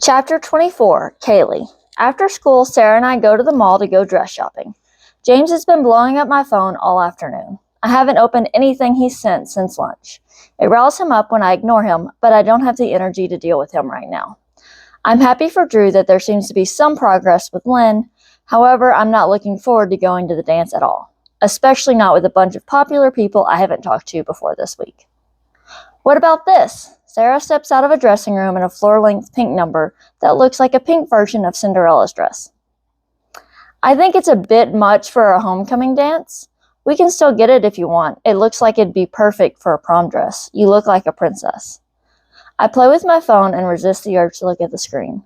Chapter 24, Kaylee. After school, Sarah and I go to the mall to go dress shopping. James has been blowing up my phone all afternoon. I haven't opened anything he's sent since lunch. It riles him up when I ignore him, but I don't have the energy to deal with him right now. I'm happy for Drew that there seems to be some progress with Lynn. However, I'm not looking forward to going to the dance at all, especially not with a bunch of popular people I haven't talked to before this week. What about this? Sarah steps out of a dressing room in a floor-length pink number that looks like a pink version of Cinderella's dress. I think it's a bit much for a homecoming dance. We can still get it if you want. It looks like it'd be perfect for a prom dress. You look like a princess. I play with my phone and resist the urge to look at the screen.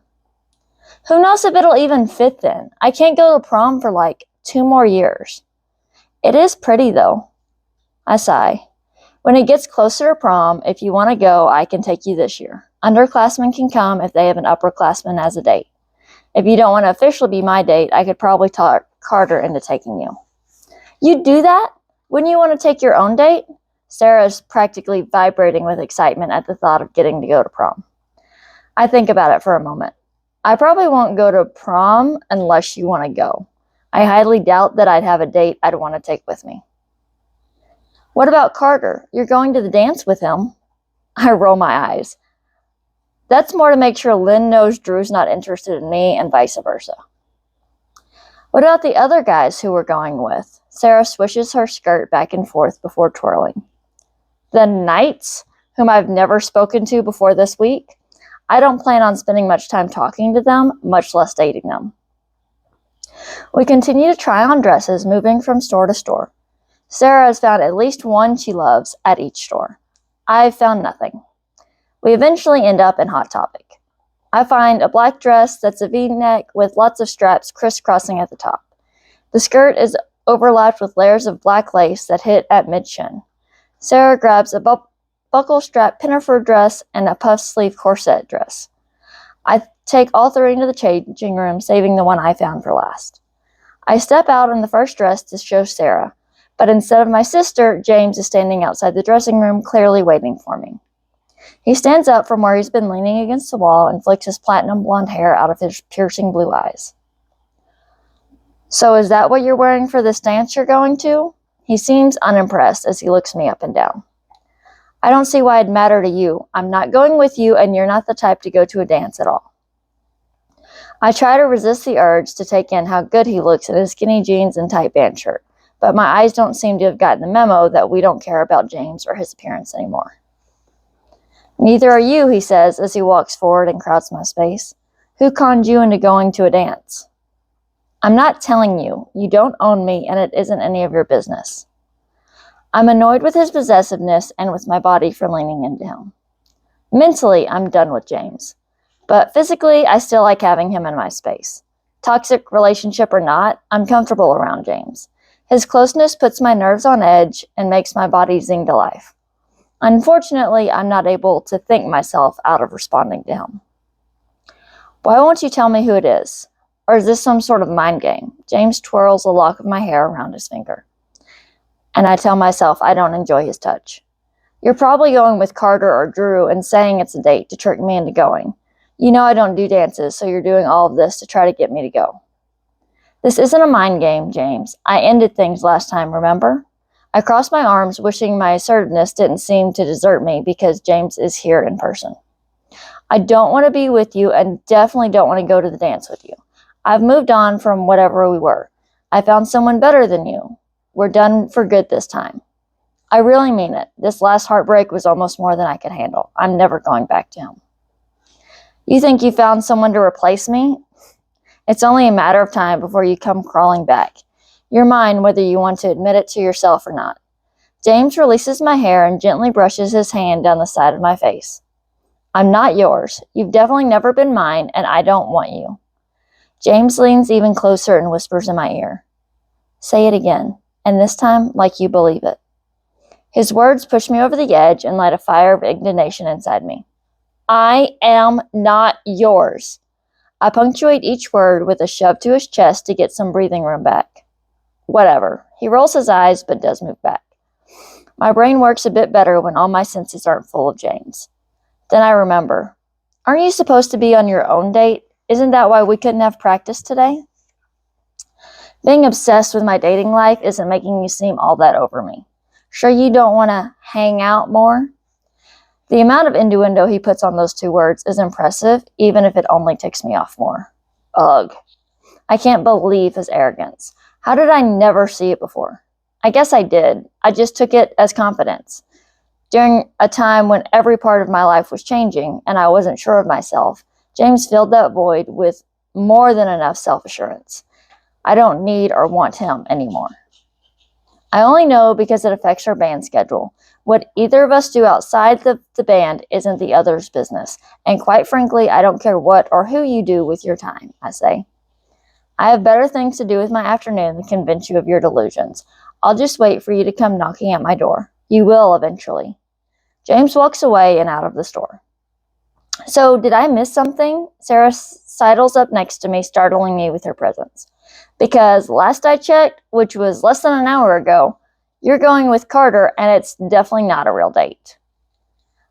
Who knows if it'll even fit then? I can't go to prom for like 2 more years. It is pretty though. I sigh. When it gets closer to prom, if you want to go, I can take you this year. Underclassmen can come if they have an upperclassman as a date. If you don't want to officially be my date, I could probably talk Carter into taking you. You'd do that? Wouldn't you want to take your own date? Sarah's practically vibrating with excitement at the thought of getting to go to prom. I think about it for a moment. I probably won't go to prom unless you want to go. I highly doubt that I'd have a date I'd want to take with me. What about Carter? You're going to the dance with him? I roll my eyes. That's more to make sure Lynn knows Drew's not interested in me and vice versa. What about the other guys who we're going with? Sarah swishes her skirt back and forth before twirling. The Knights, whom I've never spoken to before this week? I don't plan on spending much time talking to them, much less dating them. We continue to try on dresses, moving from store to store. Sarah has found at least one she loves at each store. I've found nothing. We eventually end up in Hot Topic. I find a black dress that's a V-neck with lots of straps crisscrossing at the top. The skirt is overlapped with layers of black lace that hit at mid-shin. Sarah grabs a buckle-strap pinafore dress and a puff-sleeve corset dress. I take all 3 into the changing room, saving the one I found for last. I step out in the first dress to show Sarah, but instead of my sister, James is standing outside the dressing room, clearly waiting for me. He stands up from where he's been leaning against the wall and flicks his platinum blonde hair out of his piercing blue eyes. So is that what you're wearing for this dance you're going to? He seems unimpressed as he looks me up and down. I don't see why it'd matter to you. I'm not going with you, and you're not the type to go to a dance at all. I try to resist the urge to take in how good he looks in his skinny jeans and tight band shirt, but my eyes don't seem to have gotten the memo that we don't care about James or his appearance anymore. Neither are you, he says as he walks forward and crowds my space. Who conned you into going to a dance? I'm not telling you. You don't own me, and it isn't any of your business. I'm annoyed with his possessiveness and with my body for leaning into him. Mentally, I'm done with James. But physically, I still like having him in my space. Toxic relationship or not, I'm comfortable around James. His closeness puts my nerves on edge and makes my body zing to life. Unfortunately, I'm not able to think myself out of responding to him. Why won't you tell me who it is? Or is this some sort of mind game? James twirls a lock of my hair around his finger. And I tell myself I don't enjoy his touch. You're probably going with Carter or Drew and saying it's a date to trick me into going. You know I don't do dances, so you're doing all of this to try to get me to go. This isn't a mind game, James. I ended things last time, remember? I crossed my arms, wishing my assertiveness didn't seem to desert me because James is here in person. I don't want to be with you and definitely don't want to go to the dance with you. I've moved on from whatever we were. I found someone better than you. We're done for good this time. I really mean it. This last heartbreak was almost more than I could handle. I'm never going back to him. You think you found someone to replace me? It's only a matter of time before you come crawling back. You're mine whether you want to admit it to yourself or not. James releases my hair and gently brushes his hand down the side of my face. I'm not yours. You've definitely never been mine, and I don't want you. James leans even closer and whispers in my ear. Say it again, and this time like you believe it. His words push me over the edge and light a fire of indignation inside me. I am not yours. I punctuate each word with a shove to his chest to get some breathing room back. Whatever. He rolls his eyes but does move back. My brain works a bit better when all my senses aren't full of James. Then I remember. Aren't you supposed to be on your own date? Isn't that why we couldn't have practice today? Being obsessed with my dating life isn't making you seem all that over me. Sure you don't want to hang out more? The amount of innuendo he puts on those two words is impressive, even if it only ticks me off more. Ugh. I can't believe his arrogance. How did I never see it before? I guess I did. I just took it as confidence. During a time when every part of my life was changing and I wasn't sure of myself, James filled that void with more than enough self-assurance. I don't need or want him anymore. I only know because it affects our band schedule. What either of us do outside the band isn't the other's business. And quite frankly, I don't care what or who you do with your time, I say. I have better things to do with my afternoon than convince you of your delusions. I'll just wait for you to come knocking at my door. You will eventually. James walks away and out of the store. So, did I miss something? Sarah sidles up next to me, startling me with her presence. Because last I checked, which was less than an hour ago, you're going with Carter, and it's definitely not a real date.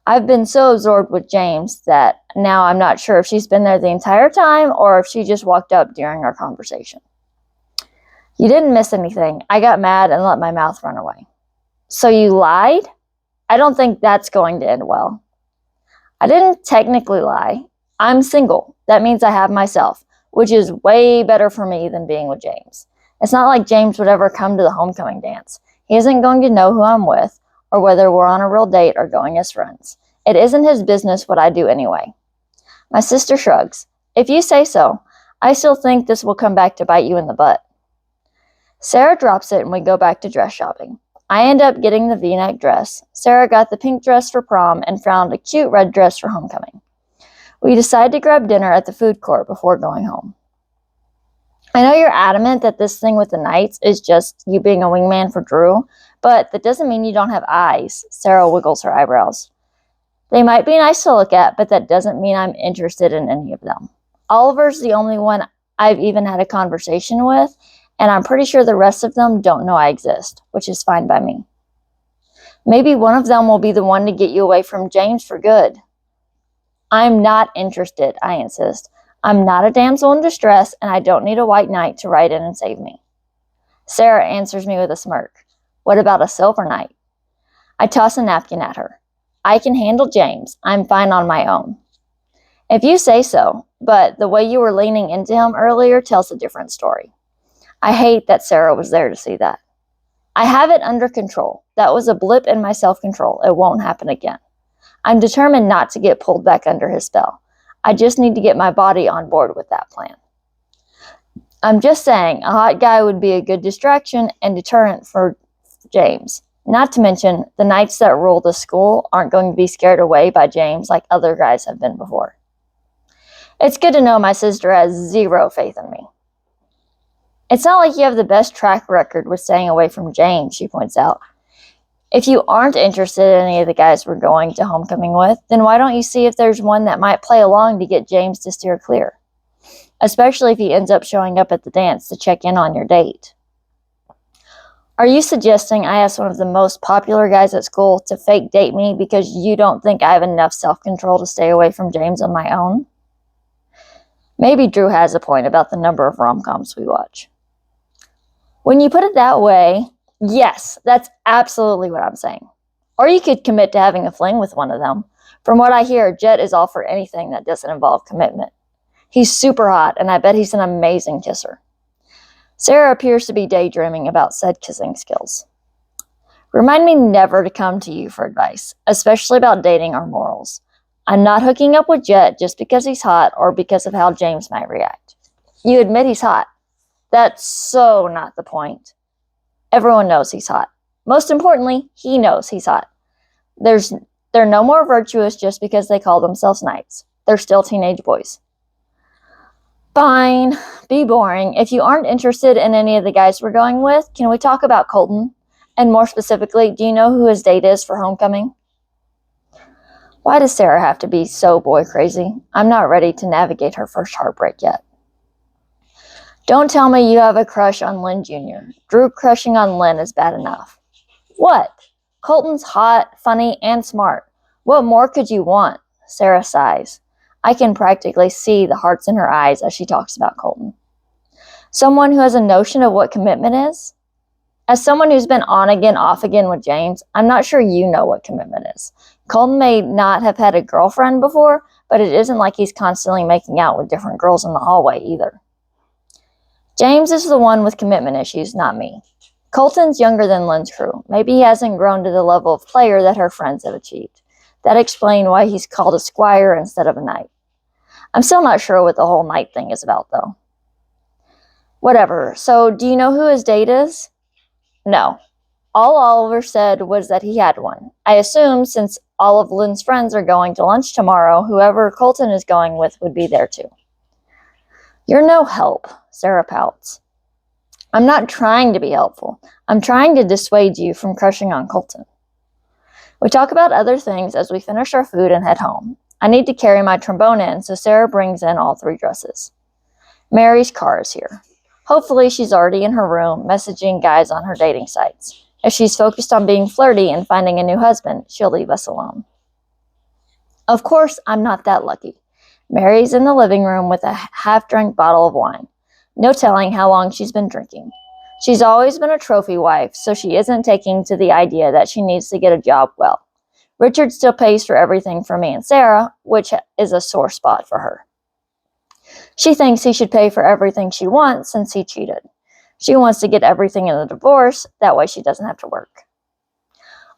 I've been so absorbed with James that now I'm not sure if she's been there the entire time or if she just walked up during our conversation. You didn't miss anything. I got mad and let my mouth run away. So you lied? I don't think that's going to end well. I didn't technically lie. I'm single. That means I have myself, which is way better for me than being with James. It's not like James would ever come to the homecoming dance. He isn't going to know who I'm with or whether we're on a real date or going as friends. It isn't his business what I do anyway. My sister shrugs. If you say so, I still think this will come back to bite you in the butt. Sarah drops it and we go back to dress shopping. I end up getting the V-neck dress. Sarah got the pink dress for prom and found a cute red dress for homecoming. We decide to grab dinner at the food court before going home. I know you're adamant that this thing with the Knights is just you being a wingman for Drew, but that doesn't mean you don't have eyes. Sarah wiggles her eyebrows. They might be nice to look at, but that doesn't mean I'm interested in any of them. Oliver's the only one I've even had a conversation with, and I'm pretty sure the rest of them don't know I exist, which is fine by me. Maybe one of them will be the one to get you away from James for good. I'm not interested, I insist. I'm not a damsel in distress, and I don't need a white knight to ride in and save me. Sarah answers me with a smirk. What about a silver knight? I toss a napkin at her. I can handle James. I'm fine on my own. If you say so, but the way you were leaning into him earlier tells a different story. I hate that Sarah was there to see that. I have it under control. That was a blip in my self-control. It won't happen again. I'm determined not to get pulled back under his spell. I just need to get my body on board with that plan. I'm just saying, a hot guy would be a good distraction and deterrent for James. Not to mention, the knights that rule the school aren't going to be scared away by James like other guys have been before. It's good to know my sister has zero faith in me. It's not like you have the best track record with staying away from James, she points out. If you aren't interested in any of the guys we're going to homecoming with, then why don't you see if there's one that might play along to get James to steer clear? Especially if he ends up showing up at the dance to check in on your date. Are you suggesting I ask one of the most popular guys at school to fake date me because you don't think I have enough self-control to stay away from James on my own? Maybe Drew has a point about the number of rom-coms we watch. When you put it that way, yes, that's absolutely what I'm saying. Or you could commit to having a fling with one of them. From what I hear, Jet is all for anything that doesn't involve commitment. He's super hot, and I bet he's an amazing kisser. Sarah appears to be daydreaming about said kissing skills. Remind me never to come to you for advice, especially about dating or morals. I'm not hooking up with Jet just because he's hot or because of how James might react. You admit he's hot. That's so not the point. Everyone knows he's hot. Most importantly, he knows he's hot. They're no more virtuous just because they call themselves knights. They're still teenage boys. Fine. Be boring. If you aren't interested in any of the guys we're going with, can we talk about Colton? And more specifically, do you know who his date is for homecoming? Why does Sarah have to be so boy crazy? I'm not ready to navigate her first heartbreak yet. Don't tell me you have a crush on Lynn Jr. Drew crushing on Lynn is bad enough. What? Colton's hot, funny, and smart. What more could you want? Sarah sighs. I can practically see the hearts in her eyes as she talks about Colton. Someone who has a notion of what commitment is? As someone who's been on again, off again with James, I'm not sure you know what commitment is. Colton may not have had a girlfriend before, but it isn't like he's constantly making out with different girls in the hallway either. James is the one with commitment issues, not me. Colton's younger than Lynn's crew. Maybe he hasn't grown to the level of player that her friends have achieved. That explains why he's called a squire instead of a knight. I'm still not sure what the whole knight thing is about, though. Whatever. So, do you know who his date is? No. All Oliver said was that he had one. I assume since all of Lynn's friends are going to lunch tomorrow, whoever Colton is going with would be there too. You're no help, Sarah pouts. I'm not trying to be helpful. I'm trying to dissuade you from crushing on Colton. We talk about other things as we finish our food and head home. I need to carry my trombone in, so Sarah brings in all 3 dresses. Mary's car is here. Hopefully she's already in her room, messaging guys on her dating sites. If she's focused on being flirty and finding a new husband, she'll leave us alone. Of course, I'm not that lucky. Mary's in the living room with a half-drunk bottle of wine. No telling how long she's been drinking. She's always been a trophy wife, so she isn't taking to the idea that she needs to get a job well. Richard still pays for everything for me and Sarah, which is a sore spot for her. She thinks he should pay for everything she wants since he cheated. She wants to get everything in the divorce, that way she doesn't have to work.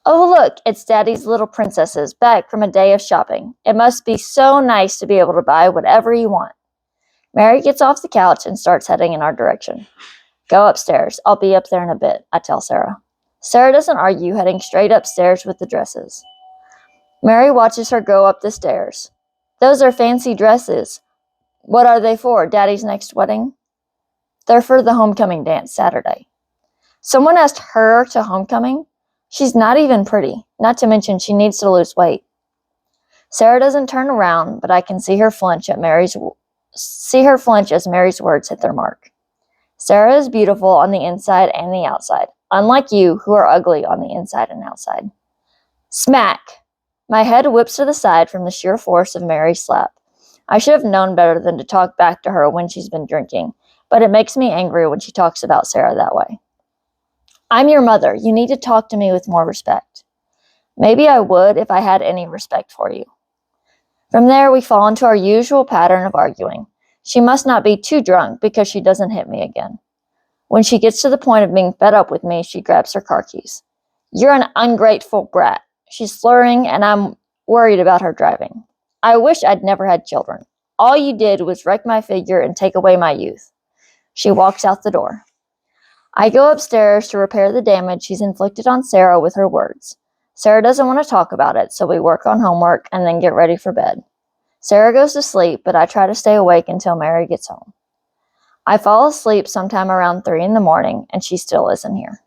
Oh look, it's Daddy's little princesses back from a day of shopping. It must be so nice to be able to buy whatever you want. Mary gets off the couch and starts heading in our direction. Go upstairs. I'll be up there in a bit, I tell Sarah. Sarah doesn't argue, heading straight upstairs with the dresses. Mary watches her go up the stairs. Those are fancy dresses. What are they for, Daddy's next wedding? They're for the homecoming dance Saturday. Someone asked her to homecoming? She's not even pretty, not to mention she needs to lose weight. Sarah doesn't turn around, but I can see her flinch as Mary's words hit their mark. Sarah is beautiful on the inside and the outside, unlike you who are ugly on the inside and outside. Smack! My head whips to the side from the sheer force of Mary's slap. I should have known better than to talk back to her when she's been drinking, but it makes me angry when she talks about Sarah that way. I'm your mother. You need to talk to me with more respect. Maybe I would if I had any respect for you. From there, we fall into our usual pattern of arguing. She must not be too drunk because she doesn't hit me again. When she gets to the point of being fed up with me, she grabs her car keys. You're an ungrateful brat. She's slurring, and I'm worried about her driving. I wish I'd never had children. All you did was wreck my figure and take away my youth. She walks out the door. I go upstairs to repair the damage she's inflicted on Sarah with her words. Sarah doesn't want to talk about it, so we work on homework and then get ready for bed. Sarah goes to sleep, but I try to stay awake until Mary gets home. I fall asleep sometime around 3 in the morning, and she still isn't here.